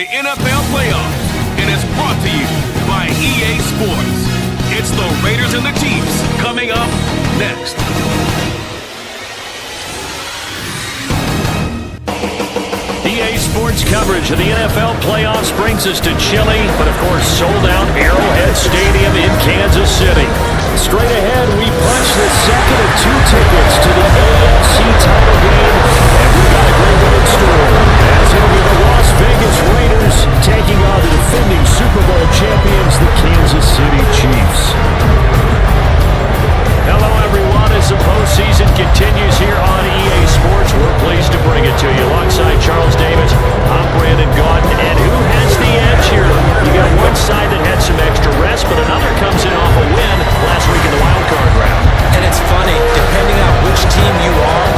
the NFL playoffs, and it's brought to you by EA Sports. It's the Raiders and the Chiefs coming up next. EA Sports coverage of the NFL playoffs brings us to chilly, but of course sold-out Arrowhead Stadium in Kansas City. Straight ahead, we punch the second of two tickets to the AFC title game, and we got a great one in store. As it'll be the Las Vegas Raiders taking on the defending Super Bowl champions, the Kansas City Chiefs. Hello, everyone. As the postseason continues here on EA Sports, we're pleased to bring it to you. Alongside Charles Davis, I'm Brandon Gaudin. And who has the edge here? You got one side that had some extra rest, but another comes in off a win last week in the wildcard round. And it's funny, depending on which team you are,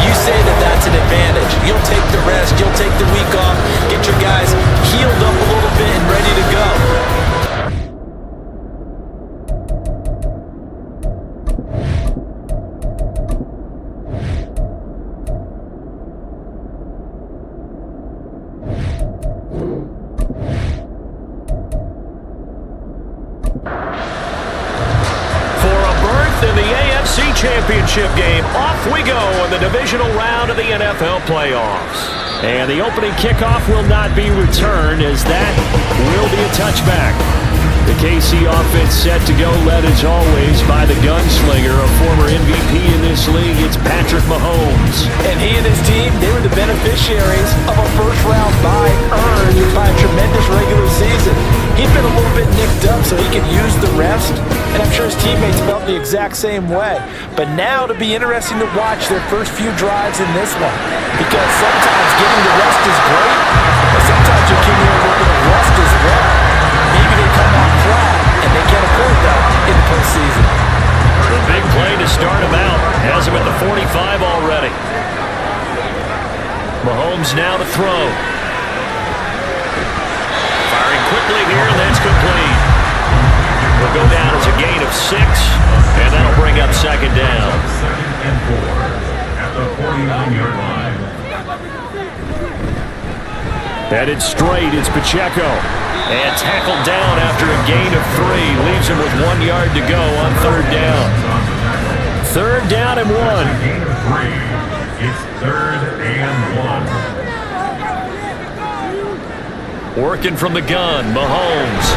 you say that that's an advantage. You'll take the rest, you'll take the week off, get your guys healed up a little bit and ready to go. Championship game. Off we go in the divisional round of the NFL playoffs. And the opening kickoff will not be returned, as that will be a touchback. The KC offense set to go, led as always by the gunslinger, a former MVP in this league. It's Patrick Mahomes. And he and his team, they were the beneficiaries of a first-round bye earned by a tremendous regular season. He'd been a little bit nicked up so he could use the rest, and I'm sure his teammates felt the exact same way. But now it'll be interesting to watch their first few drives in this one, because sometimes getting the rest is great, but sometimes you can get a little bit of rest as well. Maybe they come out flat, and they can't afford that in the postseason. The big play to start him out has him at the 45 already. Mahomes now to throw. Firing quickly here, and that's complete. Will go down as a gain of 6, and that'll bring up second down. Second and 4 at the 49-yard line. Headed straight, it's Pacheco. And tackled down after a gain of 3. Leaves him with 1 yard to go on third down. Third down and 1. Gain of 3. It's third and 1. Working from the gun, Mahomes.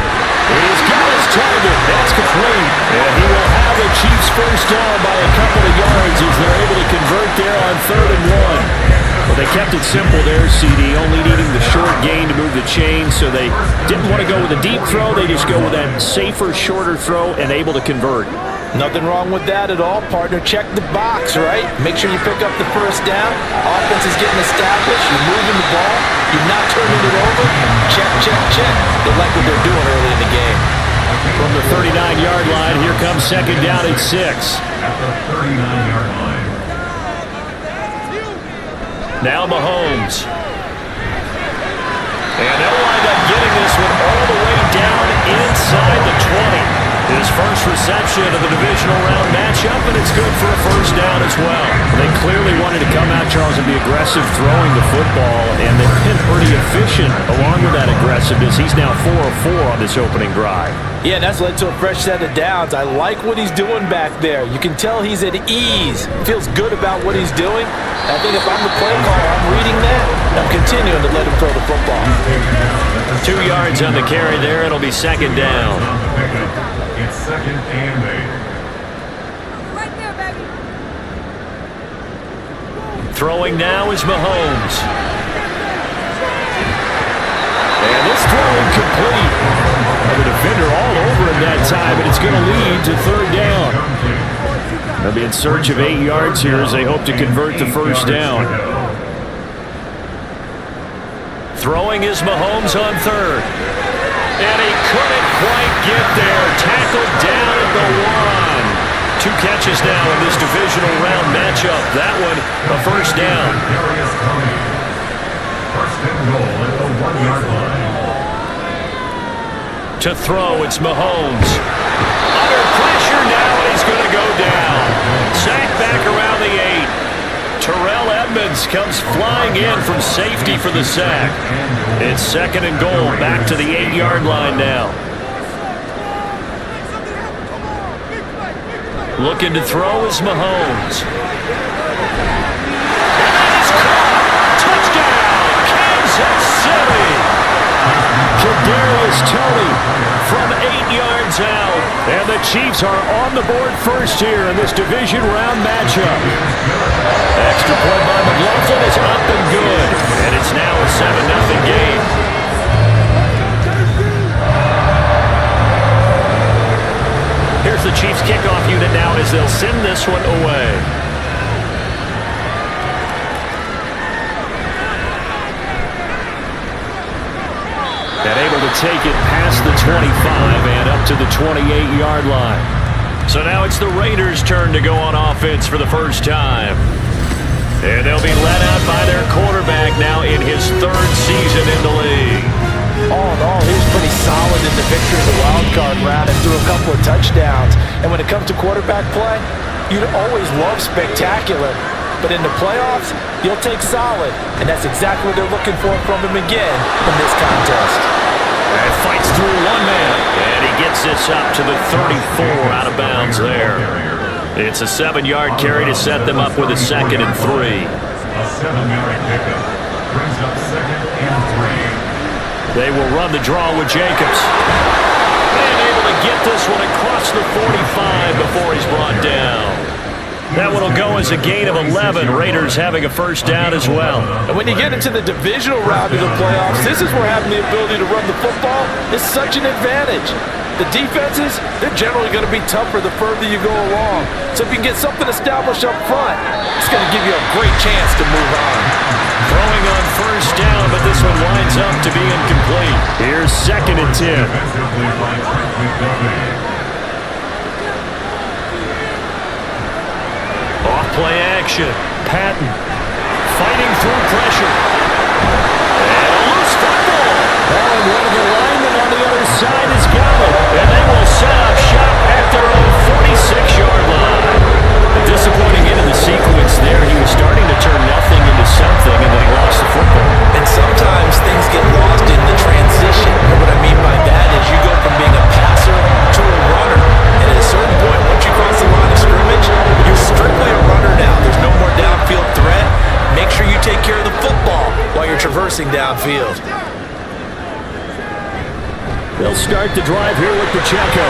He's got his target. That's complete. And he will have the Chiefs first down by a couple of yards as they're able to convert there on third and 1. Well, they kept it simple there, CD, only needing the short gain to move the chain, so they didn't want to go with a deep throw. They just go with that safer, shorter throw and able to convert. Nothing wrong with that at all, partner. Check the box, right? Make sure you pick up the first down. Offense is getting established. You're moving the ball. You're not turning it over. Check, check, check. They like what they're doing early in the game. From the 39-yard line, here comes second down at 6. At the 39-yard line. Now Mahomes. And they'll wind up getting this one all the way down inside the 20. His first reception of the divisional round matchup, and it's good for a first down as well. They clearly wanted to come out, Charles, and be aggressive throwing the football, and they've been pretty efficient along with that aggressiveness. He's now 4 of 4 on this opening drive. Yeah, and that's led to a fresh set of downs. I like what he's doing back there. You can tell he's at ease. Feels good about what he's doing. I think if I'm the play caller, I'm reading that, and I'm continuing to let him throw the football. 2 yards on the carry there. It'll be second down. It's second and 8. Right there, baby. Throwing now is Mahomes. And this throw incomplete. The defender all over him that time, and it's going to lead to third down. They'll be in search of 8 yards here as they hope to convert the first down. Throwing is Mahomes on third. And he couldn't quite get there. Tackled down at the 1. 2 catches now in this divisional round matchup. That one, a first down. First and goal at the 1-yard line. To throw, it's Mahomes. Under pressure now, and he's going to go down. Sacked back around the 8. Terrell Edmonds comes flying in from safety for the sack. It's 2nd and goal, back to the 8-yard line now. Looking to throw is Mahomes. And that is caught! Touchdown, Kansas City! Kadarius Toney from 8 yards out. And the Chiefs are on the board first here in this division round matchup. Extra point by McLaughlin is up and good. And it's now a 7-0 game. Here's the Chiefs kickoff unit now as they'll send this one away. And able to take it past the 25 and up to the 28-yard line. So now it's the Raiders' turn to go on offense for the first time. And they'll be led out by their quarterback now in his 3rd season in the league. All in all, he was pretty solid in the victory of the wild card round and threw a couple of touchdowns. And when it comes to quarterback play, you'd always love spectacular. But in the playoffs, you'll take solid. And that's exactly what they're looking for from him again in this contest. And fights through one man. And he gets this up to the 34 out of bounds there. It's a 7-yard carry to set them up with a 2nd and 3. A 7-yard pickup brings up 2nd and 3. They will run the draw with Jacobs. And able to get this one across the 45 before he's brought down. That one will go as a gain of 11. Raiders having a first down as well. And when you get into the divisional round of the playoffs, this is where having the ability to run the football is such an advantage. The defenses, they're generally going to be tougher the further you go along. So if you can get something established up front, it's going to give you a great chance to move on. Throwing on first down, but this one winds up to be incomplete. Here's 2nd and 10. Off-play action. Patton fighting through pressure. And a loose football. And one of the linemen on the other side has got it. And they will set up shop at their own 46-yard line. A disappointing end of the sequence there. He was starting to turn nothing into something, and then he lost the football. And sometimes things get lost in the transition. And what I mean by that is you go from being a passer to a runner. And at a certain point, once you cross the line of scrimmage, you're strictly a runner now. There's no more downfield threat. Make sure you take care of the football while you're traversing downfield. They'll start the drive here with Pacheco.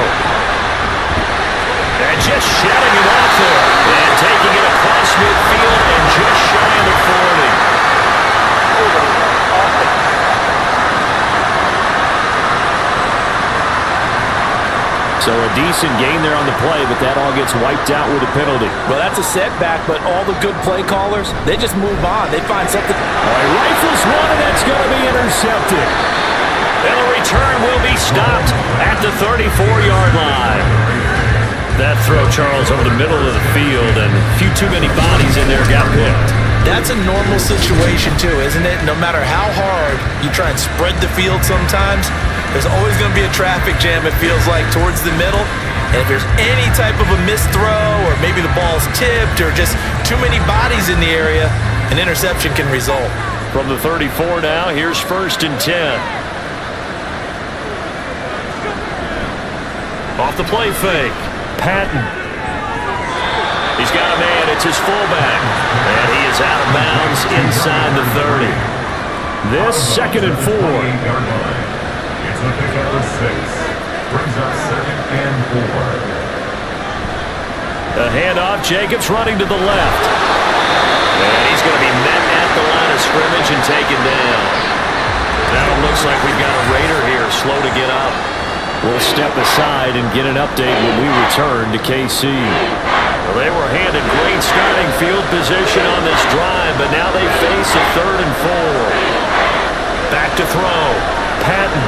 And just shutting him off there. And taking it across midfield and just shy of the 40. So a decent gain there on the play, but that all gets wiped out with a penalty. Well, that's a setback, but all the good play callers, they just move on. They find something. All right, rifles one, and that's going to be intercepted. And the return will be stopped at the 34-yard line. That throw, Charles, over the middle of the field, and a few too many bodies in there got picked. That's a normal situation, too, isn't it? No matter how hard you try and spread the field sometimes, there's always going to be a traffic jam, it feels like, towards the middle. And if there's any type of a missed throw, or maybe the ball's tipped, or just too many bodies in the area, an interception can result. From the 34 now, here's 1st and 10. Off the play fake. Patton. He's got a man. It's his fullback. And he is out of bounds inside the 30. This 2nd and 4. It's a pickup of 6. Brings up 2nd and 4. The handoff. Jacobs running to the left. And he's going to be met at the line of scrimmage and taken down. Now it looks like we've got a Raider here, slow to get up. We'll step aside and get an update when we return to KC. Well, they were handed great starting field position on this drive, but now they face a 3rd and 4. Back to throw. Patton.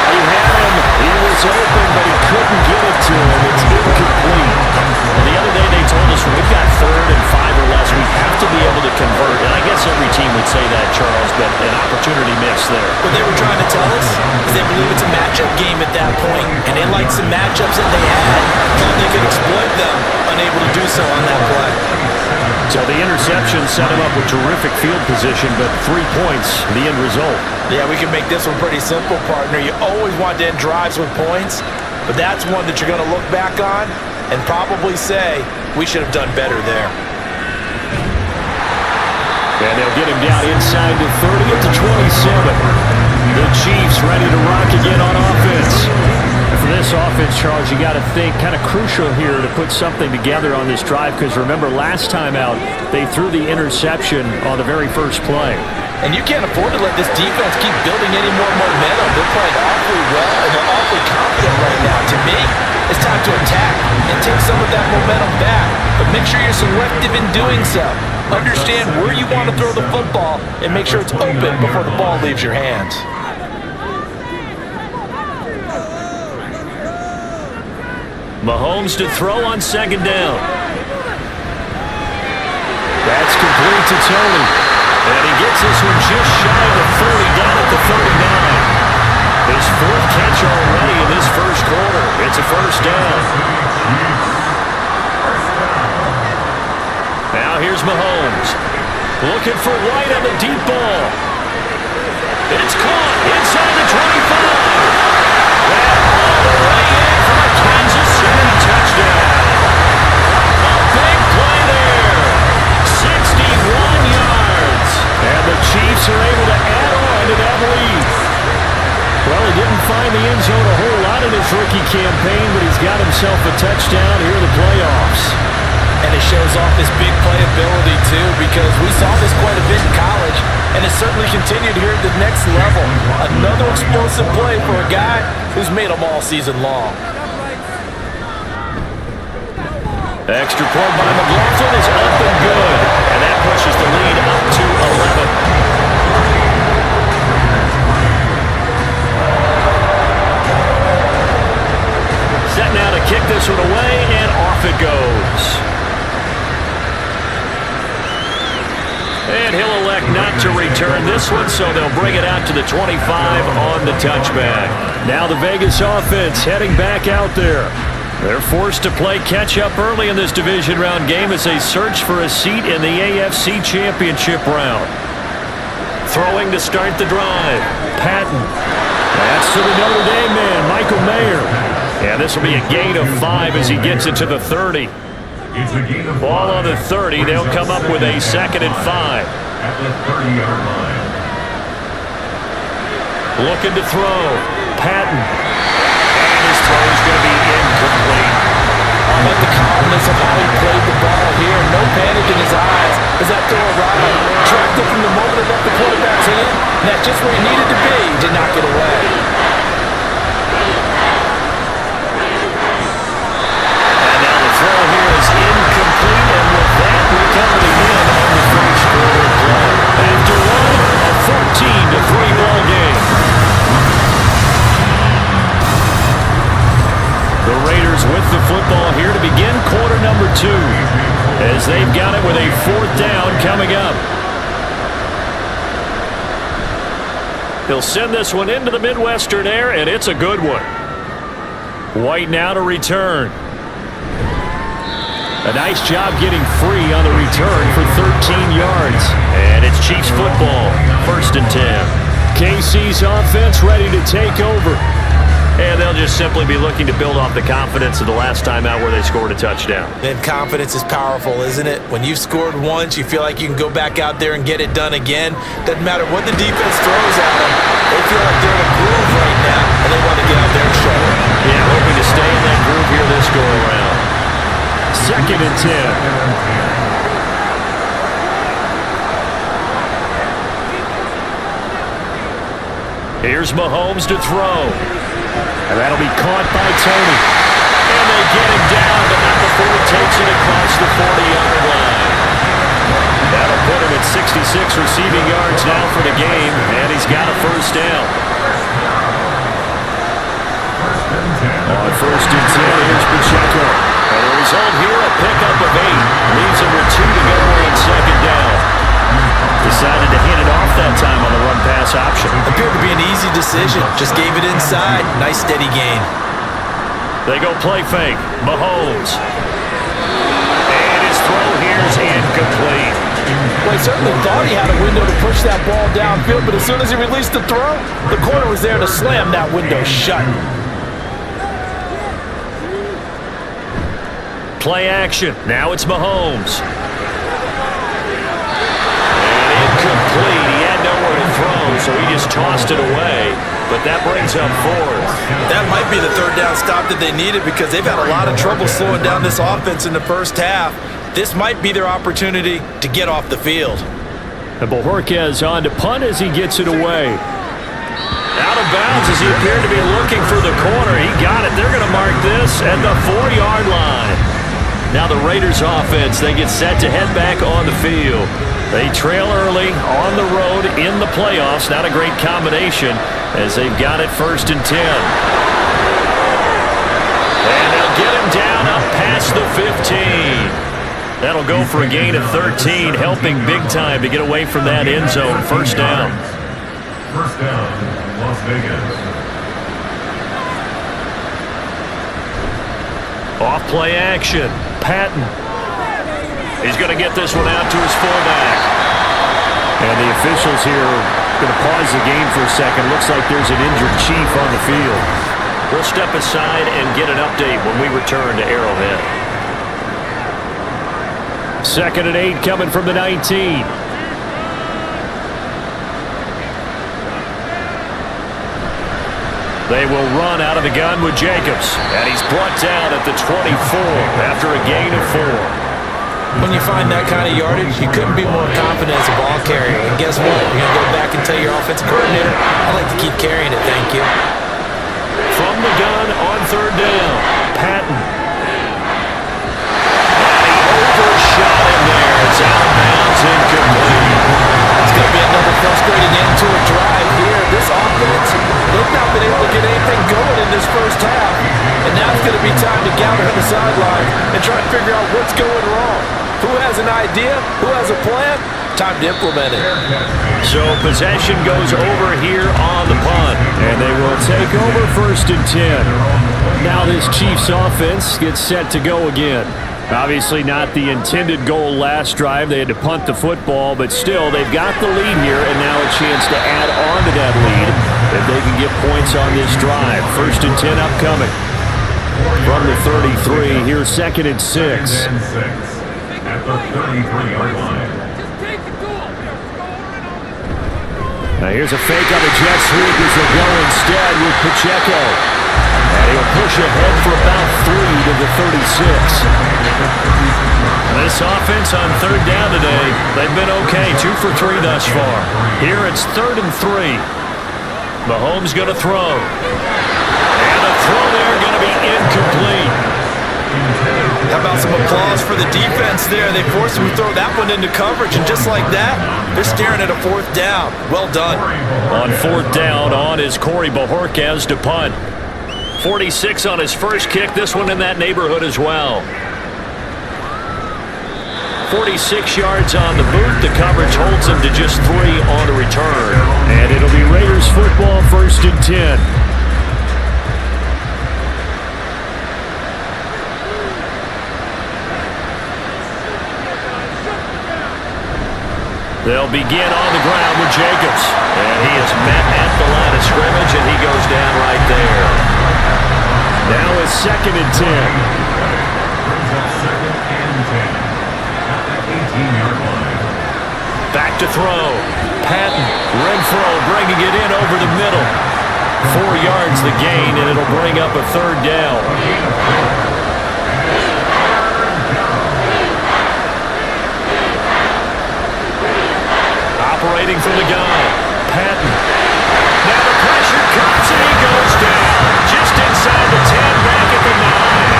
He had him. He was open, but he couldn't get it to him. It's incomplete. And the other day they told us when we've got 3rd and 5 or less, we have to be able to convert. And I guess guess every team would say that, Charles, but an opportunity missed there. What they were trying to tell us is they believe it's a matchup game at that point, and they liked some matchups that they had, thought they could exploit them, unable to do so on that play. So the interception set him up with terrific field position, but 3 points, the end result. Yeah, we can make this one pretty simple, partner. You always want to end drives with points, but that's one that you're going to look back on and probably say, we should have done better there. And they'll get him down inside the 30 at the 27. The Chiefs ready to rock again on offense. For this offense, Charles, you got to think kind of crucial here to put something together on this drive, because remember last time out they threw the interception on the very first play. And you can't afford to let this defense keep building any more momentum. They're playing awfully well and they're awfully confident right now. To me, it's time to attack and take some of that momentum back, but make sure you're selective in doing so. Understand where you want to throw the football and make sure it's open before the ball leaves your hands. Mahomes to throw on second down. That's complete to Tony. And he gets this one just shy of the 30, down at the 39. His fourth catch already in this first quarter. It's a first down. Now here's Mahomes. Looking for White on the deep ball. It's caught inside the 25. That all the way in for a Kansas City touchdown. A big play there. 61 yards. And the Chiefs are able to add on to that lead. Well, he didn't find the end zone a whole lot in his rookie campaign, but he's got himself a touchdown here in the playoffs. And it shows off his big playability, too, because we saw this quite a bit in college, and it certainly continued here at the next level. Another explosive play for a guy who's made them all season long. Extra point by McLaughlin is up and good, and that pushes the lead up to 11. Set now to kick this one away, and off it goes. And he'll elect not to return this one, so they'll bring it out to the 25 on the touchback. Now the Vegas offense heading back out there. They're forced to play catch-up early in this division round game as they search for a seat in the AFC Championship round. Throwing to start the drive. Patton. That's to the Notre Dame man, Michael Mayer. Yeah, this will be a gain of 5 as he gets it to the 30. Ball on the 30. They'll come up with a 2nd and 5. At the 30-yard line. Looking to throw. Patton. And his throw is going to be incomplete. I like the calmness of how he played the ball here. No panic in his eyes as that throw arrived. Tracked it from the moment it left the quarterback's hand. And that's just where he needed to be. He did not get away. Throw here is incomplete, and with that, we come to the end of the first quarter of play. After one, a 14-3 ball game. The Raiders with the football here to begin quarter number 2, as they've got it with a 4th down coming up. He'll send this one into the Midwestern air, and it's a good one. White now to return. A nice job getting free on the return for 13 yards. And it's Chiefs football, 1st and 10. KC's offense ready to take over. And they'll just simply be looking to build off the confidence of the last time out where they scored a touchdown. And confidence is powerful, isn't it? When you've scored once, you feel like you can go back out there and get it done again. Doesn't matter what the defense throws at them. They feel like they're in a groove right now, and they want to get out there and show it. Yeah, hoping to stay in that groove here this go-around. 2nd and 10. Here's Mahomes to throw. And that'll be caught by Tony. And they get him down, but not before he takes it across the 40-yard line. That'll put him at 66 receiving yards now for the game, and he's got a 1st down. On 1st and 10, here's Pacheco. And the result here, a pickup of 8. Leaves him with 2 to go on 2nd down. The pass option. Appeared to be an easy decision. Just gave it inside. Nice steady gain. They go play fake. Mahomes. And his throw here is incomplete. Well, he certainly thought he had a window to push that ball downfield, but as soon as he released the throw, the corner was there to slam that window shut. Play action. Now it's Mahomes. And incomplete. He had nowhere to throw, so he just tossed it away. But that brings up fourth. That might be the third down stop that they needed because they've had a lot of trouble slowing down this offense in the first half. This might be their opportunity to get off the field. And Bojorquez on to punt as he gets it away. Out of bounds as he appeared to be looking for the corner. He got it. They're going to mark this at the 4-yard line. Now the Raiders offense, they get set to head back on the field. They trail early on the road in the playoffs. Not a great combination as they've got it 1st and 10. And they'll get him down up past the 15. That'll go for a gain of 13, helping big time to get away from that end zone. 1st down. 1st down, Las Vegas. Off play action. Patton. He's going to get this one out to his fullback. And the officials here are going to pause the game for a second. Looks like there's an injured chief on the field. We'll step aside and get an update when we return to Arrowhead. 2nd and 8 coming from the 19. They will run out of the gun with Jacobs. And he's brought down at the 24 after a gain of 4. When you find that kind of yardage, you couldn't be more confident as a ball carrier. And guess what? You're going to go back and tell your offensive coordinator, I'd like to keep carrying it, thank you. From the gun on 3rd down, Patton. Overshot him there. It's out of bounds, incomplete. It's going to be another frustrating end to a drive here. This offense, they've not been able to get anything going in this first half. And now it's going to be time to gather on the sideline and try to figure out what's going wrong. Who has an idea? Who has a plan? Time to implement it. So possession goes over here on the punt. And they will take over 1st and 10. Now this Chiefs offense gets set to go again. Obviously not the intended goal last drive. They had to punt the football, but still they've got the lead here and now a chance to add on to that lead if they can get points on this drive. 1st and 10 upcoming. From the 33, here's 2nd and 6. At the 33-yard line. Now here's a fake on the jet sweep as they go instead with Pacheco. And he'll push ahead for about 3 to the 36. This offense on 3rd down today, they've been okay. 2 for 3 thus far. Here it's 3rd and 3. Mahomes going to throw. And the throw there going to be incomplete. How about some applause for the defense there? They forced him to throw that one into coverage, and just like that, they're staring at a 4th down. Well done. On 4th down, on is Corey Bojorquez to punt. 46 on his first kick. This one in that neighborhood as well. 46 yards on the boot. The coverage holds him to just 3 on a return. And it'll be Raiders football, 1st and 10. They'll begin on the ground with Jacobs. And he is met at the line of scrimmage, and he goes down right there. Now it's 2nd and 10. Brings up 2nd and 10. At the 18-yard line. Back to throw. Patton. Renfro bringing it in over the middle. 4 yards the gain, and it'll bring up a 3rd down. Operating from the gun. Patton. Now the pressure comes, and he goes down. Just inside the 10, back at the 9.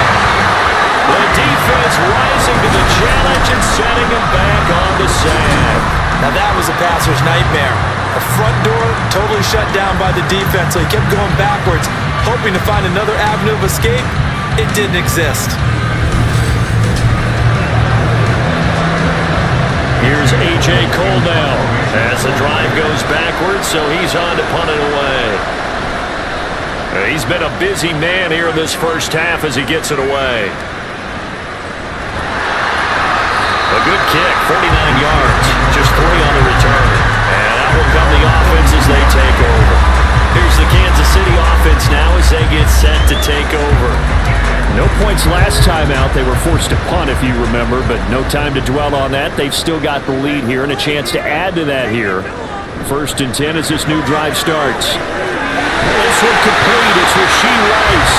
The defense rising to the challenge and setting him back on the sand. Now that was a passer's nightmare. The front door totally shut down by the defense, so he kept going backwards, hoping to find another avenue of escape. It didn't exist. Here's A.J. Cole now as the drive goes backwards, so he's on to punt it away. He's been a busy man here in this first half as he gets it away. A good kick, 49 yards, just 3 on the return. And out will come the offense as they take over. Here's the Kansas City offense now as they get set to take over. No points last time out. They were forced to punt, if you remember, but no time to dwell on that. They've still got the lead here and a chance to add to that here. 1st and 10 as this new drive starts. This one complete. It's Rashee Rice.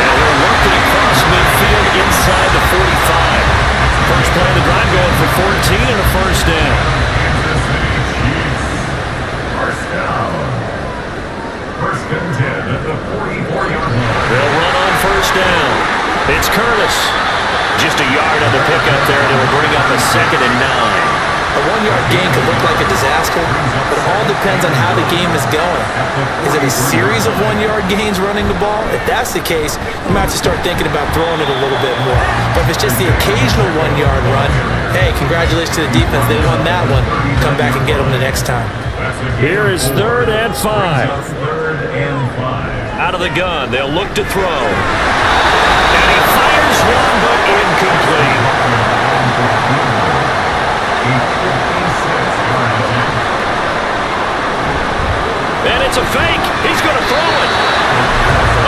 And they're working across midfield inside the 45. First play of the drive going for 14 and a first down. First down. 1st and 10 at the 44-yard line. They'll run on first down. It's Curtis. Just a yard on the pickup there, and it will bring up a 2nd and 9. A 1-yard gain could look like a disaster, but it all depends on how the game is going. Is it a series of 1-yard gains running the ball? If that's the case, you might have to start thinking about throwing it a little bit more. But if it's just the occasional 1-yard run, hey, congratulations to the defense. They won that one. Come back and get them the next time. Here is 3rd and 5. 3rd and 5. Out of the gun, they'll look to throw. And he fires one, but incomplete. And it's a fake. He's going to throw it.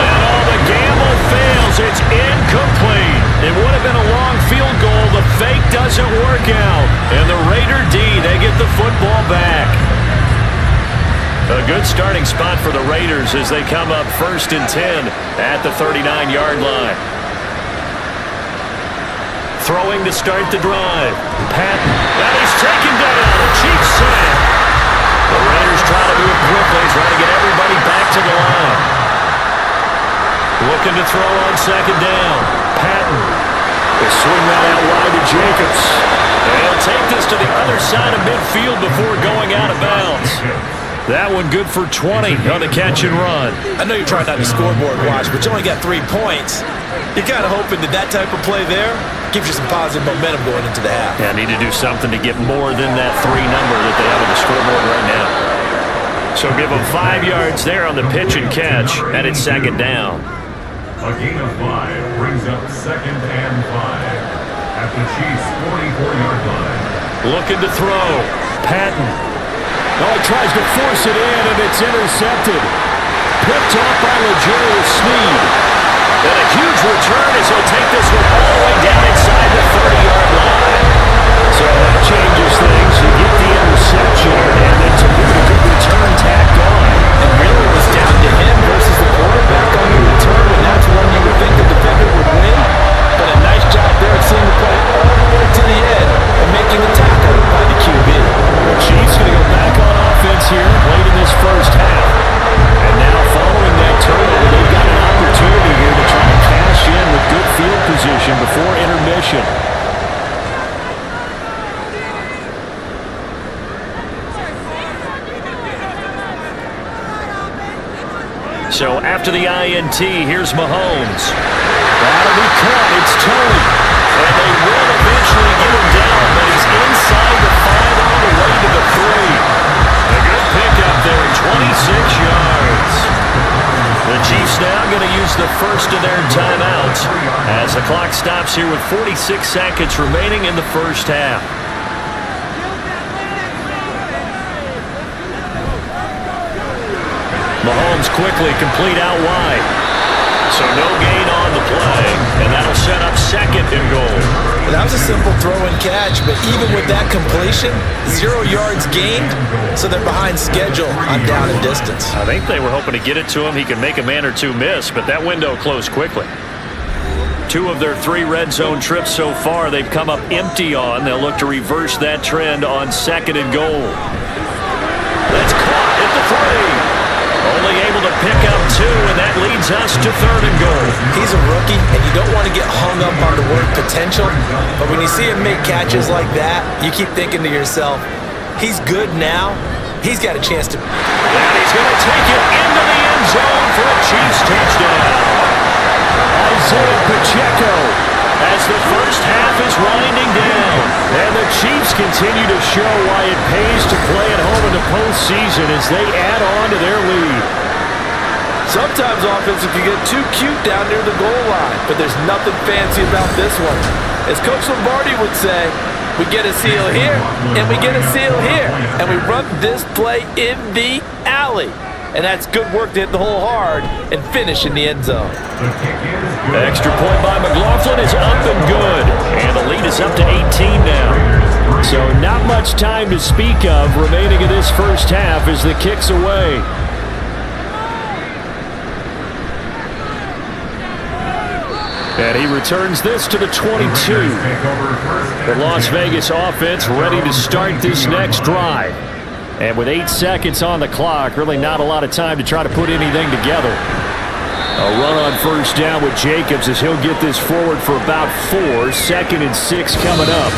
And all the gamble fails. It's incomplete. It would have been a long field goal. The fake doesn't work out. And the Raider D, they get the football back. A good starting spot for the Raiders as they come up 1st and 10 at the 39-yard line. Throwing to start the drive. Patton. And he's taken down. A cheap sack. The Raiders try to move quickly, trying to get everybody back to the line. Looking to throw on 2nd down. Patton. They swing that out wide to Jacobs. They'll take this to the other side of midfield before going out of bounds. That one good for 20 on the catch and run. I know you're trying not to scoreboard watch, but you only got 3 points. You're kind of hoping that type of play there gives you some positive momentum going into the half. Yeah, need to do something to get more than that 3 number that they have on the scoreboard right now. So give them 5 yards there on the pitch and catch, and it's 2nd down. A gain of 5 brings up 2nd and 5 at the Chiefs' 44-yard line. Looking to throw. Patton. Oh, he tries to force it in, and it's intercepted. Picked off by L'Jarius Sneed. And a huge return as he'll take this one all the way down inside the 30-yard line. So that changes things. You get the interception, and then to move a good return tacked on. And really it was down to him versus the quarterback on the return, and that's one you would think the defender would win. But a nice job there of seeing the play all the way to the end and making the tackle by the QB. The Chiefs going to go back on offense here late in this first half. And now following that turnover, they've got an opportunity here to try to cash in with good field position before intermission. So after the INT, here's Mahomes. That'll be caught. It's Tony. And they will eventually get him down, but he's inside the 5 all the way to the 3. A good pickup there, 26 yards. The Chiefs now going to use the first of their timeouts as the clock stops here with 46 seconds remaining in the first half. Mahomes quickly complete out wide. So no gain on the play, and that'll set up 2nd and goal. Well, that was a simple throw and catch, but even with that completion, 0 yards gained, so they're behind schedule on down and distance. I think they were hoping to get it to him. He could make a man or 2 miss, but that window closed quickly. 2 of their 3 red zone trips so far, they've come up empty on. They'll look to reverse that trend on 2nd and goal. That's caught at the 3. Only able to pick up 2, and that leads us to 3rd and goal. He's a rookie, and you don't want to get hung up on the word potential, but when you see him make catches like that, you keep thinking to yourself, he's good now. He's got a chance to... And he's going to take it into the end zone for a Chiefs touchdown. Isaiah Pacheco. As the first half is winding down, and the Chiefs continue to show why it pays to play at home in the postseason as they add on to their lead. Sometimes offenses can get too cute down near the goal line, but there's nothing fancy about this one. As Coach Lombardi would say, we get a seal here, and we get a seal here, and we run this play in the alley. And that's good work to hit the hole hard and finish in the end zone. The extra point by McLaughlin is up and good. And the lead is up to 18 now. So not much time to speak of remaining in this first half as the kick's away. And he returns this to the 22. The Las Vegas offense ready to start this next drive. And with 8 seconds on the clock, really not a lot of time to try to put anything together. A run on first down with Jacobs as he'll get this forward for about 4. 2nd and 6 coming up.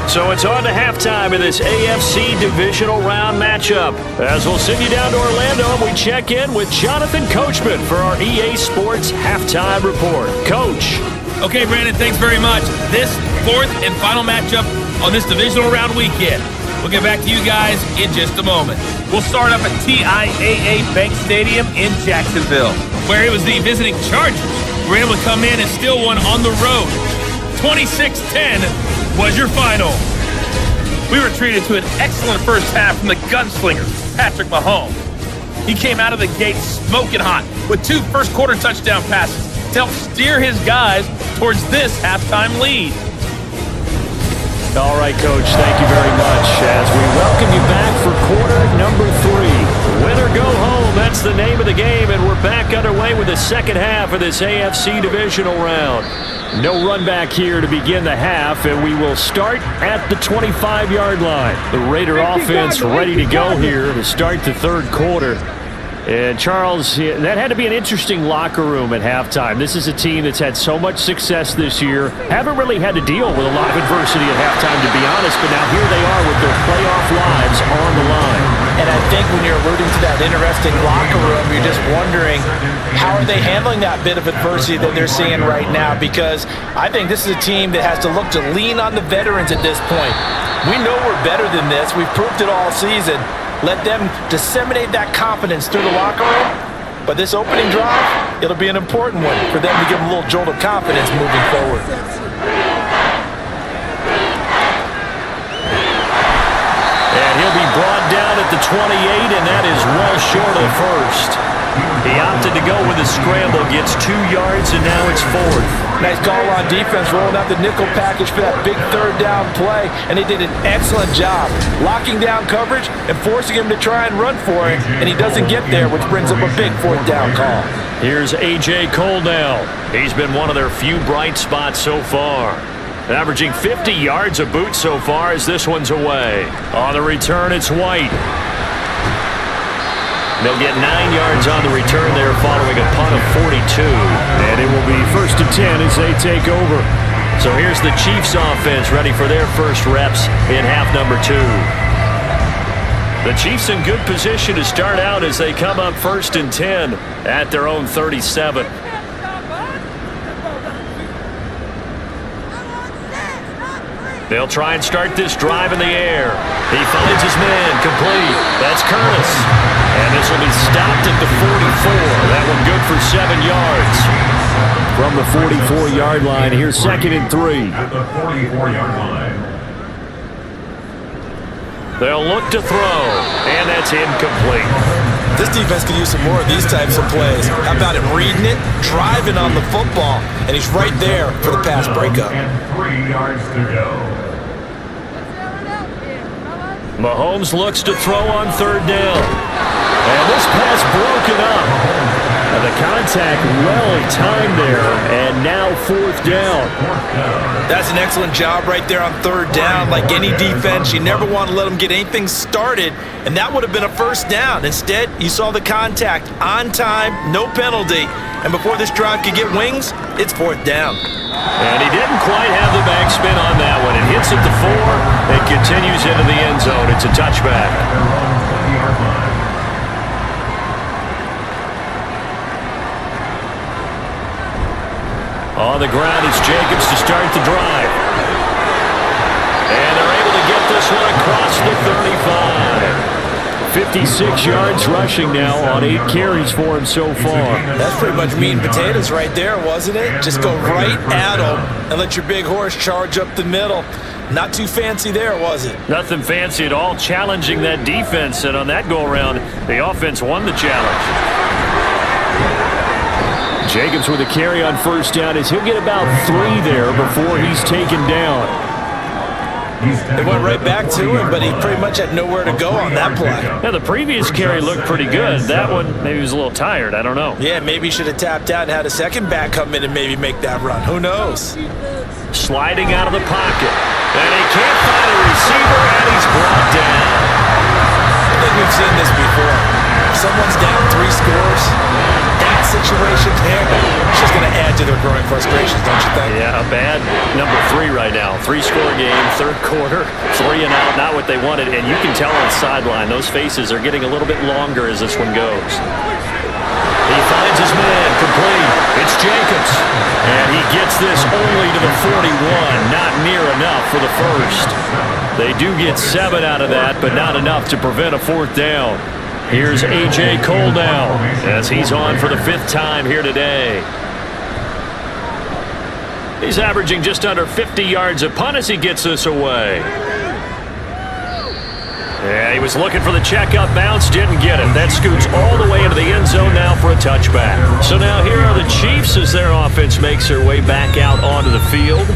So it's on to halftime in this AFC Divisional Round matchup. As we'll send you down to Orlando and we check in with Jonathan Coachman for our EA Sports Halftime Report. Coach. Okay, Brandon, thanks very much. This 4th and final matchup on this Divisional Round weekend. We'll get back to you guys in just a moment. We'll start up at TIAA Bank Stadium in Jacksonville, where it was the visiting Chargers who were able to come in and steal one on the road. 26-10 was your final. We were treated to an excellent first half from the gunslinger, Patrick Mahomes. He came out of the gate smoking hot with 2 first-quarter touchdown passes to help steer his guys towards this halftime lead. All right, Coach, thank you very much as we welcome you back for quarter number 3. Win or go home, that's the name of the game, and we're back underway with the second half of this AFC Divisional Round. No run back here to begin the half, and we will start at the 25-yard line. The Raider offense ready to go here to start the third quarter. And Charles, that had to be an interesting locker room at halftime. This is a team that's had so much success this year. Haven't really had to deal with a lot of adversity at halftime, to be honest, but now here they are with their playoff lives on the line. And I think when you're alluding to that interesting locker room, you're just wondering, how are they handling that bit of adversity that they're seeing right now? Because I think this is a team that has to look to lean on the veterans at this point. We know we're better than this. We've proved it all season. Let them disseminate that confidence through the locker room. But this opening drive, it'll be an important one for them to give them a little jolt of confidence moving forward. And he'll be brought down at the 28, and that is well short of the first. He opted to go with a scramble, gets 2 yards, and now it's 4th. Nice call on defense, rolling out the nickel package for that big third down play, and they did an excellent job locking down coverage and forcing him to try and run for it, and he doesn't get there, which brings up a big 4th down call. Here's A.J. Cole now. He's been one of their few bright spots so far. Averaging 50 yards a boot so far as this one's away. On the return, it's White. They'll get 9 yards on the return there following a punt of 42. And it will be 1st and 10 as they take over. So here's the Chiefs offense ready for their first reps in half number 2. The Chiefs in good position to start out as they come up 1st and 10 at their own 37. They'll try and start this drive in the air. He finds his man, complete. That's Curtis. And this will be stopped at the 44. That one good for 7 yards. From the 44-yard line, here's 2nd and 3. At the 44-yard line. They'll look to throw, and that's incomplete. This defense could use some more of these types of plays. How about him reading it, driving on the football, and he's right there for the pass breakup. And 3 yards to go. Mahomes looks to throw on 3rd down. And this pass broken up. And the contact well timed there, and now 4th down. That's an excellent job right there on 3rd down. Like any defense, you never want to let them get anything started, and that would have been a 1st down. Instead, you saw the contact on time, no penalty, and before this drive could get wings, it's 4th down. And he didn't quite have the backspin on that one. It hits at the 4, and continues into the end zone. It's a touchback. On the ground, it's Jacobs to start the drive. And they're able to get this one across the 35. 56 yards rushing now on 8 carries for him so far. That's pretty much meat and potatoes right there, wasn't it? Just go right at him and let your big horse charge up the middle. Not too fancy there, was it? Nothing fancy at all, challenging that defense, and on that go-around, the offense won the challenge. Jacobs with a carry on first down as he'll get about 3 there before he's taken down. They went right back to him, but he pretty much had nowhere to go on that play. Yeah, the previous carry looked pretty good. That one, maybe he was a little tired. I don't know. Yeah, maybe he should have tapped out and had a second back come in and maybe make that run. Who knows? Sliding out of the pocket. And he can't find a receiver, and he's brought down. I think we've seen this before. If someone's down 3 scores, that situation there, it's just going to add to their growing frustrations, don't you think? Yeah, a bad number 3 right now. 3-score game, third quarter, 3 and out, not what they wanted. And you can tell on the sideline, those faces are getting a little bit longer as this one goes. He finds his man, complete. It's Jacobs. And he gets this only to the 41. Not near enough for the first. They do get 7 out of that, but not enough to prevent a 4th down. Here's A.J. Cole now as he's on for the 5th time here today. He's averaging just under 50 yards a punt as he gets this away. Yeah, he was looking for the check-up bounce, didn't get it. That scoots all the way into the end zone now for a touchback. So now here are the Chiefs as their offense makes their way back out onto the field.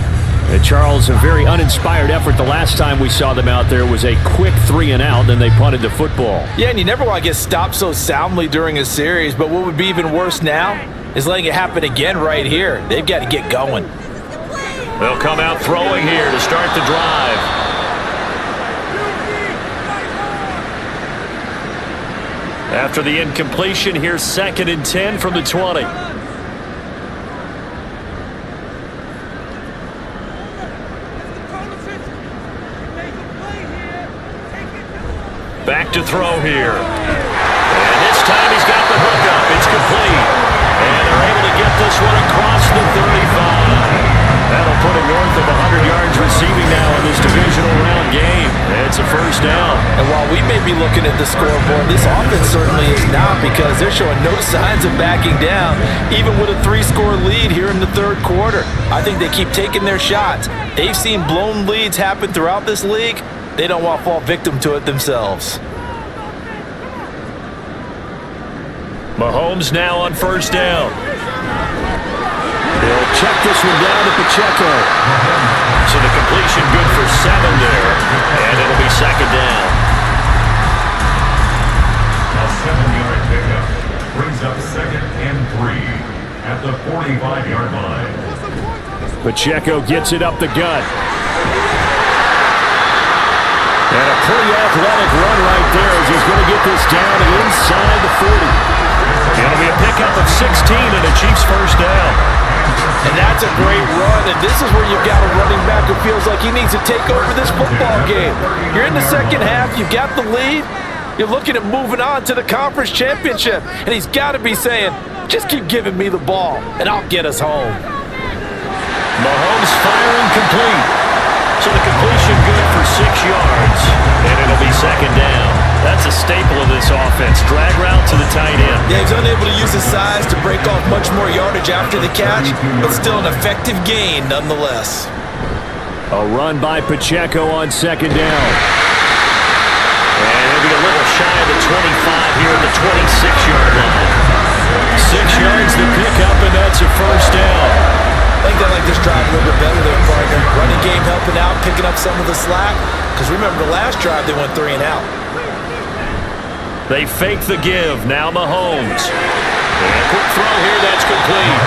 And Charles, a very uninspired effort. The last time we saw them out there was a quick 3 and out, then they punted the football. Yeah, and you never want to get stopped so soundly during a series, but what would be even worse now is letting it happen again right here. They've got to get going. They'll come out throwing here to start the drive. After the incompletion, here's 2nd and 10 from the 20. Back to throw here. And this time he's got the hook up. It's complete. And they're able to get this one across the 35. That'll put him north of 100 yards receiving now in this divisional round game. It's a first down. And while we may be looking at the scoreboard, this offense certainly is not, because they're showing no signs of backing down, even with a 3-score lead here in the third quarter. I think they keep taking their shots. They've seen blown leads happen throughout this league. They don't want to fall victim to it themselves. Mahomes now on first down. They'll check this one down to Pacheco. So the completion good for 7 there. And it'll be 2nd down. A 7-yard pickup brings up 2nd and 3 at the 45-yard line. Pacheco gets it up the gut. And a pretty athletic run right there as he's going to get this down inside the 40. It'll be a pickup of 16 and a Chiefs first down. And that's a great run, and this is where you've got a running back who feels like he needs to take over this football game. You're in the second half, you've got the lead, you're looking at moving on to the conference championship, and he's got to be saying, just keep giving me the ball, and I'll get us home. Mahomes firing complete. So the completion good for 6 yards, and it'll be 2nd down. That's a staple of this offense. Drag route to the tight end. Yeah, he's unable to use his size to break off much more yardage after the catch, but still an effective gain nonetheless. A run by Pacheco on 2nd down. And he'll be a little shy of the 25 here at the 26-yard line. 6 yards to pick up, and that's a first down. I think they like this drive a little bit better there, partner. Running game helping out, picking up some of the slack. Because remember, the last drive they went 3 and out. They fake the give. Now Mahomes. And quick throw here. That's complete.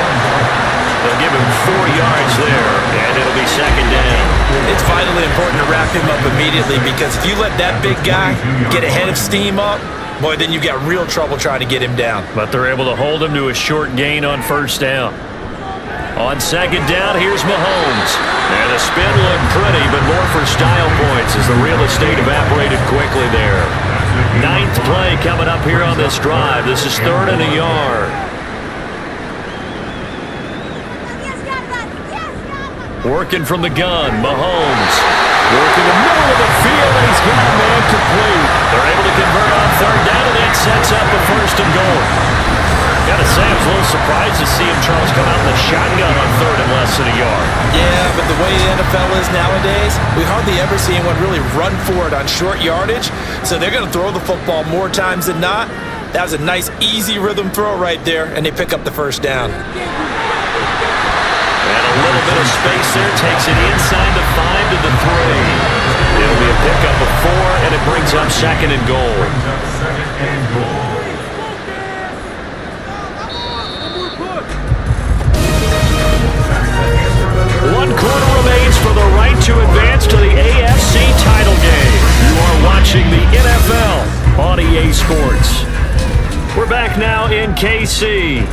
They'll give him 4 yards there, and it'll be 2nd down. It's vitally important to wrap him up immediately, because if you let that big guy get ahead of steam up, boy, then you've got real trouble trying to get him down. But they're able to hold him to a short gain on first down. On 2nd down, here's Mahomes. And the spin looked pretty, but more for style points as the real estate evaporated quickly there. 9th play coming up here on this drive. This is 3rd and a yard. Working from the gun, Mahomes. Working the middle of the field, and he's got a man complete. They're able to convert on third down, and that sets up a 1st and goal. Gotta say, I was a little surprised to see him, Charles, come out in the shotgun on 3rd and less than a yard. Yeah, but the way the NFL is nowadays, we hardly ever see anyone really run for it on short yardage. So they're going to throw the football more times than not. That was a nice, easy rhythm throw right there, and they pick up the 1st down. And a little bit of space there. Takes it inside the 5 to the 3. It'll be a pickup of 4, and it brings up 2nd and goal. One quarter remains for the right to advance to the AFC title game. You are watching the NFL on EA Sports. We're back now in KC.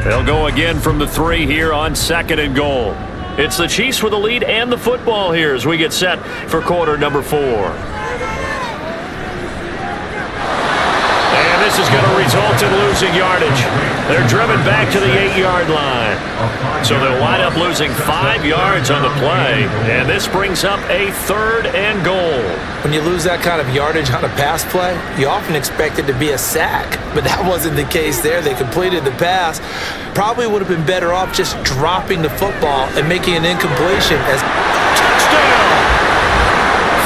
They'll go again from the 3 here on 2nd and goal. It's the Chiefs with the lead and the football here as we get set for quarter number 4. And this is going to result in losing yardage. They're driven back to the 8-yard line. So they'll wind up losing 5 yards on the play. And this brings up a 3rd and goal. When you lose that kind of yardage on a pass play, you often expect it to be a sack. But that wasn't the case there. They completed the pass. Probably would have been better off just dropping the football and making an incompletion as touchdown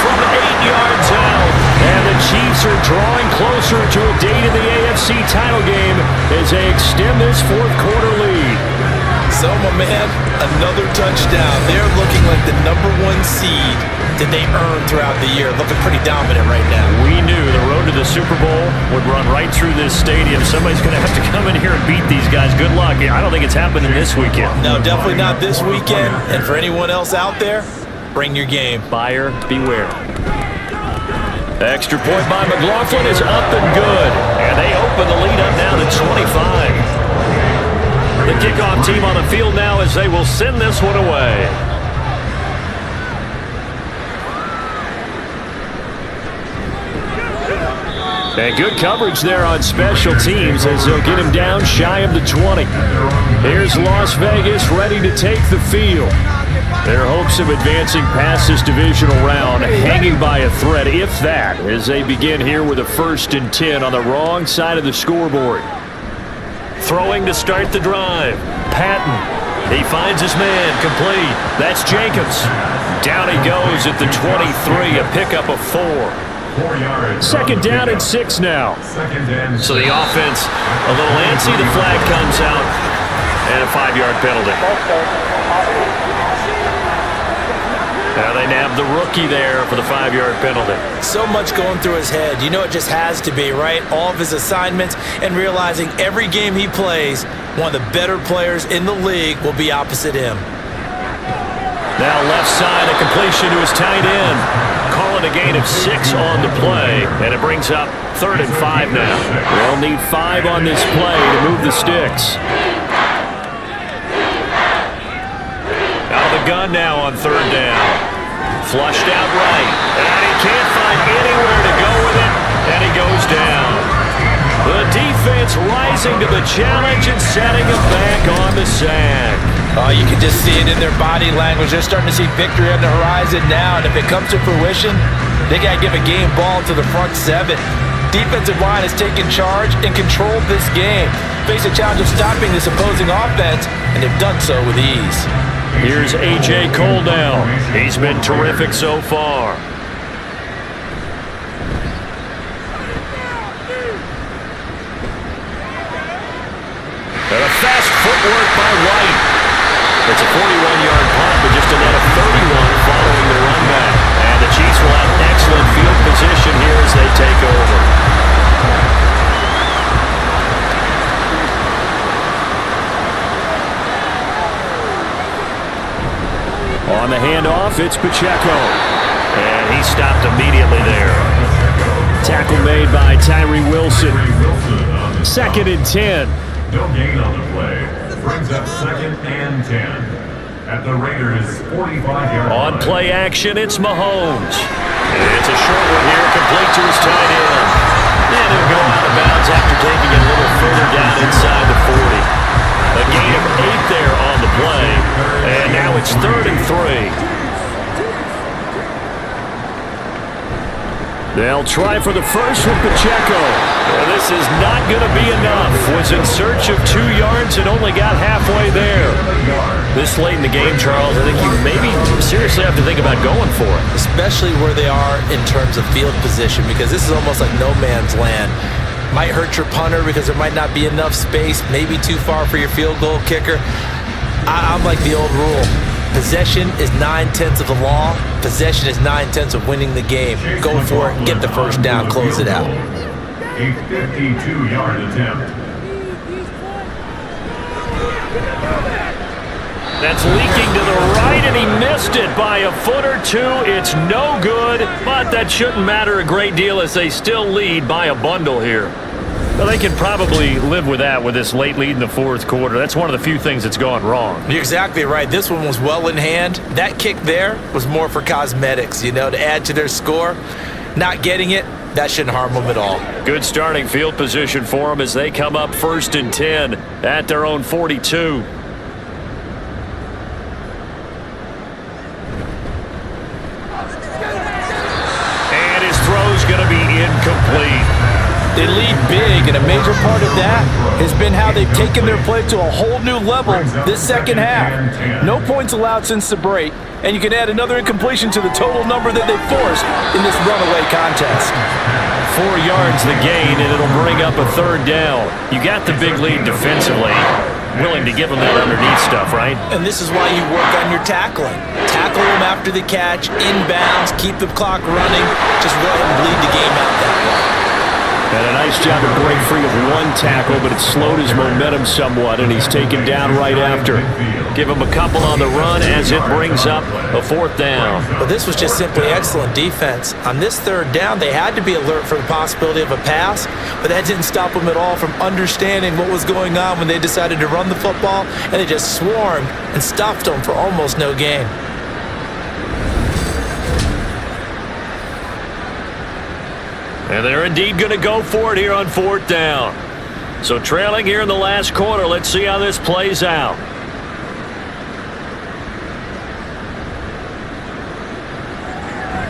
from 8 yards out. And the Chiefs are drawing closer to a date in the AFC title game as they extend this 4th quarter lead. So, my man, another touchdown. They're looking like the #1 seed that they earned throughout the year. Looking pretty dominant right now. We knew the road to the Super Bowl would run right through this stadium. Somebody's going to have to come in here and beat these guys. Good luck. I don't think it's happening this weekend. No, definitely not this weekend. And for anyone else out there, bring your game. Buyer beware. Extra point by McLaughlin is up and good. And they open the lead up now to 25. The kickoff team on the field now as they will send this one away. And good coverage there on special teams as they'll get him down shy of the 20. Here's Las Vegas ready to take the field. Their hopes of advancing past this divisional round hanging by a thread, if that, as they begin here with a 1st and 10 on the wrong side of the scoreboard. Throwing to start the drive. Patton. He finds his man. Complete. That's Jacobs. Down he goes at the 23. A pickup of 4. 4 yards. 2nd down and 6 now. So the offense a little antsy. The flag comes out. And a 5-yard penalty. Now they nab the rookie there for the 5-yard penalty. So much going through his head. You know it just has to be, right? All of his assignments and realizing every game he plays, one of the better players in the league will be opposite him. Now left side, a completion to his tight end. Calling a gain of 6 on the play, and it brings up 3rd and 5 now. They'll need 5 on this play to move the sticks. Out of the gun now on 3rd down. Flushed out right, and he can't find anywhere to go with it, and he goes down. The defense rising to the challenge and setting him back on the sack. Oh, you can just see it in their body language. They're starting to see victory on the horizon now, and if it comes to fruition, they got to give a game ball to the front 7. Defensive line has taken charge and controlled this game. Face a challenge of stopping this opposing offense, and they've done so with ease. Here's A.J. Cole now. He's been terrific so far. And a fast footwork by White. It's a 41-yard punt, but just a net of 31 following the run back. And the Chiefs will have excellent field position here as they take over. On the handoff, it's Pacheco. And he stopped immediately there. Tackle made by Tyree Wilson. 2nd and 10. No gain on the play. Brings up 2nd and 10. At the Raiders' 45-yard line. On play action, it's Mahomes. And it's a short one here, complete to his tight end. And he'll go out of bounds after taking it a little further down inside the 40. A gain of 8 there on the play. And now it's 3rd and 3. They'll try for the first with Pacheco. Well, this is not going to be enough. Was in search of 2 yards and only got halfway there. This late in the game, Charles, I think you maybe seriously have to think about going for it. Especially where they are in terms of field position, because this is almost like no man's land. Might hurt your punter because there might not be enough space, maybe too far for your field goal kicker. I'm like the old rule. Possession is 9/10 of the law. Possession is 9/10 of winning the game. Go for it, get the first down, close it out. A 52-yard attempt. That's leaking to the right, and he missed it by a foot or two. It's no good, but that shouldn't matter a great deal as they still lead by a bundle here. Well, they can probably live with that with this late lead in the fourth quarter. That's one of the few things that's gone wrong. You're exactly right. This one was well in hand. That kick there was more for cosmetics, to add to their score. Not getting it, that shouldn't harm them at all. Good starting field position for them as they come up 1st and 10 at their own 42. And his throw's going to be incomplete. They lead big, and a major part of that has been how they've taken their play to a whole new level this second half. No points allowed since the break, and you can add another incompletion to the total number that they forced in this runaway contest. 4 yards the gain, and it'll bring up a 3rd down. You got the big lead defensively. Willing to give them that underneath stuff, right? And this is why you work on your tackling. Tackle them after the catch, inbounds, keep the clock running. Just go ahead and bleed the game out that way. And a nice job to break free of 1 tackle, but it slowed his momentum somewhat, and he's taken down right after. Give him a couple on the run as it brings up a 4th down. But this was just simply excellent defense. On this 3rd down, they had to be alert for the possibility of a pass, but that didn't stop them at all from understanding what was going on when they decided to run the football, and they just swarmed and stopped them for almost no gain. And they're indeed going to go for it here on 4th down. So trailing here in the last quarter, let's see how this plays out.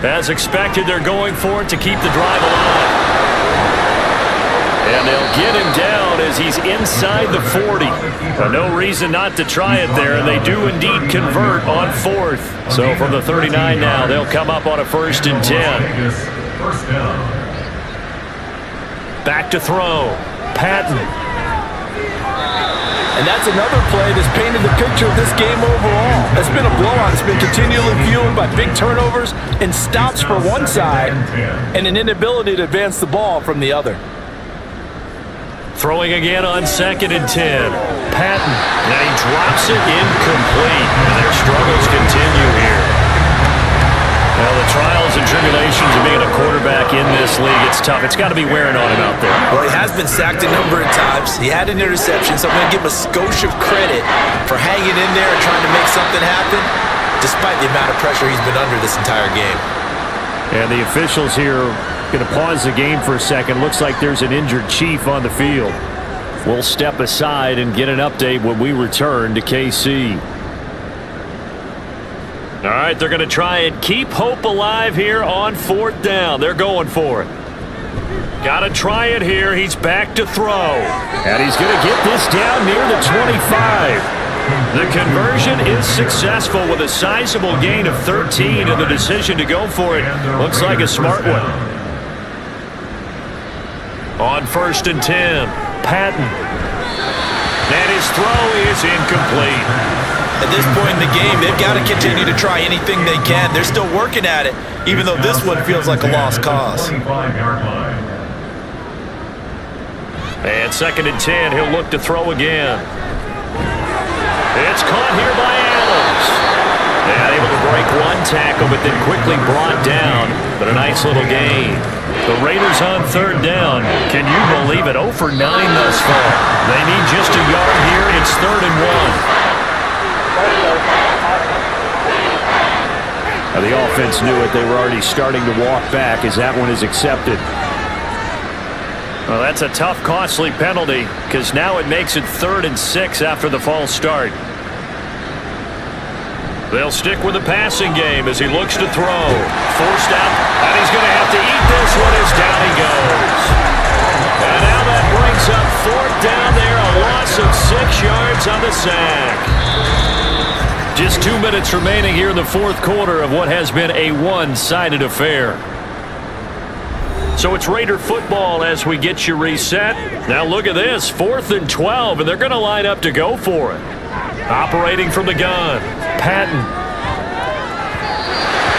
As expected, they're going for it to keep the drive alive. And they'll get him down as he's inside the 40. No reason not to try it there, and they do indeed convert on 4th. So from the 39 now, they'll come up on a 1st and 10. First down. Back to throw. Patton. And that's another play that's painted the picture of this game overall. It's been a blowout. It's been continually fueled by big turnovers and stops for one side and an inability to advance the ball from the other. Throwing again on 2nd and 10. Patton. Now he drops it incomplete. And their struggles continue here. Well, the trials and tribulations of being a quarterback in this league, it's tough. It's got to be wearing on him out there. Well, he has been sacked a number of times. He had an interception, so I'm going to give him a skosh of credit for hanging in there and trying to make something happen, despite the amount of pressure he's been under this entire game. And the officials here going to pause the game for a second. Looks like there's an injured Chief on the field. We'll step aside and get an update when we return to KC. All right, they're going to try and keep hope alive here on 4th down. They're going for it. Got to try it here. He's back to throw. And he's going to get this down near the 25. The conversion is successful with a sizable gain of 13, and the decision to go for it looks like a smart one. On 1st and 10, Patton. And his throw is incomplete. At this point in the game, they've got to continue to try anything they can. They're still working at it, even though this one feels like a lost cause. And 2nd and 10, he'll look to throw again. It's caught here by Adams. And able to break 1 tackle, but then quickly brought down. But a nice little gain. The Raiders on 3rd down. Can you believe it? 0 for 9 thus far. They need just a yard here. It's 3rd and 1. Now the offense knew it. They were already starting to walk back as that one is accepted. Well, that's a tough, costly penalty because now it makes it 3rd and 6 after the false start. They'll stick with the passing game as he looks to throw. Forced out, and he's going to have to eat this one as down he goes. And now that brings up 4th down there, a loss of 6 yards on the sack. Just 2 minutes remaining here in the 4th quarter of what has been a one-sided affair. So it's Raider football as we get you reset. Now look at this, 4th and 12, and they're going to line up to go for it. Operating from the gun, Patton.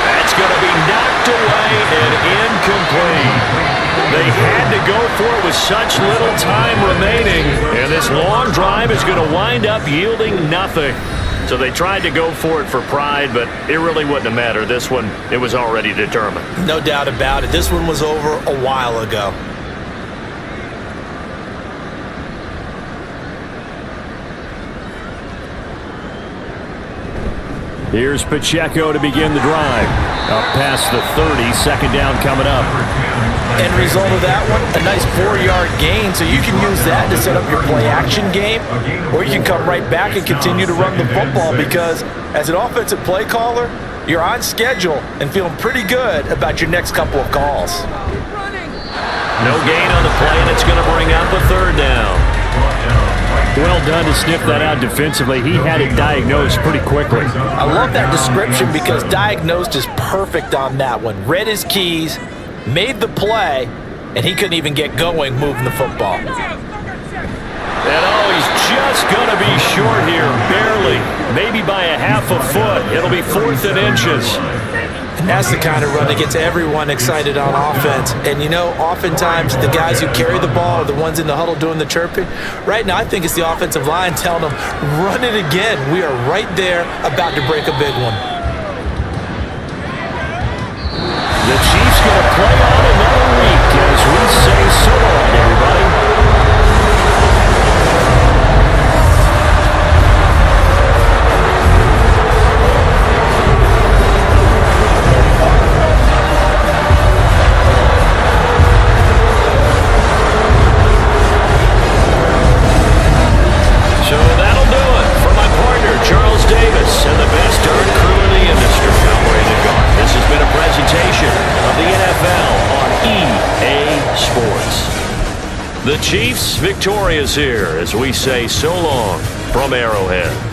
That's going to be knocked away and incomplete. They had to go for it with such little time remaining, and this long drive is going to wind up yielding nothing. So they tried to go for it for pride, but it really wouldn't have mattered. This one, it was already determined. No doubt about it. This one was over a while ago. Here's Pacheco to begin the drive. Up past the 30, 2nd down coming up. End result of that one, a nice 4-yard gain, so you can use that to set up your play-action game, or you can come right back and continue to run the football because as an offensive play caller, you're on schedule and feeling pretty good about your next couple of calls. No gain on the play, and it's going to bring up a 3rd down. Well done to sniff that out defensively. He had it diagnosed pretty quickly. I love that description because diagnosed is perfect on that one. Read his keys, made the play, and he couldn't even get going moving the football. And he's just going to be short here, barely. Maybe by a half a foot. It'll be 4th and inches. And that's the kind of run that gets everyone excited on offense. And, you know, oftentimes the guys who carry the ball are the ones in the huddle doing the chirping. Right now, I think it's the offensive line telling them, run it again. We are right there about to break a big one. The Chiefs going to play on another week as we say so long, everybody. So that'll do it for my partner, Charles Davis, and the best darn crew in the industry. I'm ready to go. This has been a presentation of the NFL on EA Sports. The Chiefs victorious here as we say so long from Arrowhead.